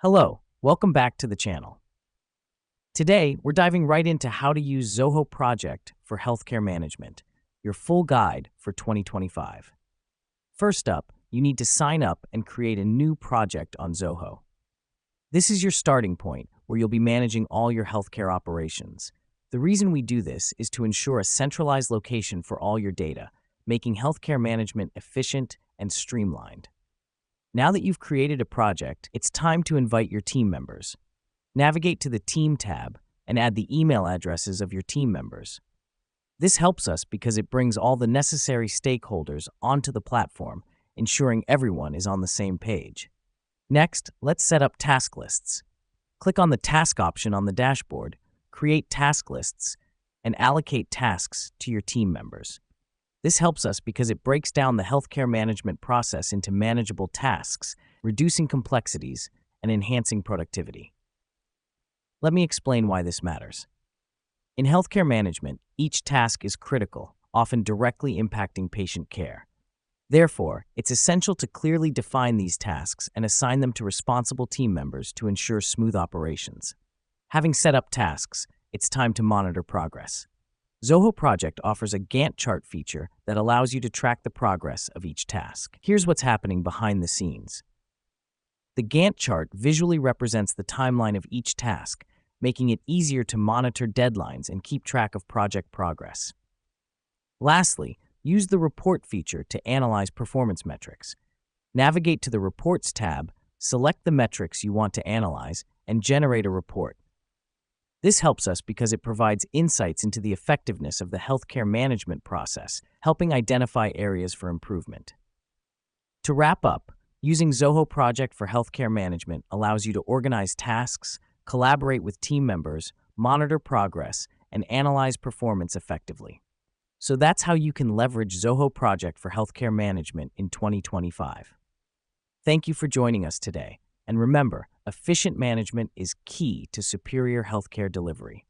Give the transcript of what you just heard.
Hello, welcome back to the channel. Today, we're diving right into how to use Zoho Project for healthcare management, your full guide for 2025. First up, you need to sign up and create a new project on Zoho. This is your starting point where you'll be managing all your healthcare operations. The reason we do this is to ensure a centralized location for all your data, making healthcare management efficient and streamlined. Now that you've created a project, it's time to invite your team members. Navigate to the Team tab and add the email addresses of your team members. This helps us because it brings all the necessary stakeholders onto the platform, ensuring everyone is on the same page. Next, let's set up task lists. Click on the Task option on the dashboard, create task lists, and allocate tasks to your team members. This helps us because it breaks down the healthcare management process into manageable tasks, reducing complexities and enhancing productivity. Let me explain why this matters. In healthcare management, each task is critical, often directly impacting patient care. Therefore, it's essential to clearly define these tasks and assign them to responsible team members to ensure smooth operations. Having set up tasks, it's time to monitor progress. Zoho Project offers a Gantt chart feature that allows you to track the progress of each task. Here's what's happening behind the scenes. The Gantt chart visually represents the timeline of each task, making it easier to monitor deadlines and keep track of project progress. Lastly, use the Report feature to analyze performance metrics. Navigate to the Reports tab, select the metrics you want to analyze, and generate a report. This helps us because it provides insights into the effectiveness of the healthcare management process, helping identify areas for improvement. To wrap up, using Zoho Project for healthcare management allows you to organize tasks, collaborate with team members, monitor progress, and analyze performance effectively. So that's how you can leverage Zoho Project for healthcare management in 2025. Thank you for joining us today. And remember, efficient management is key to superior healthcare delivery.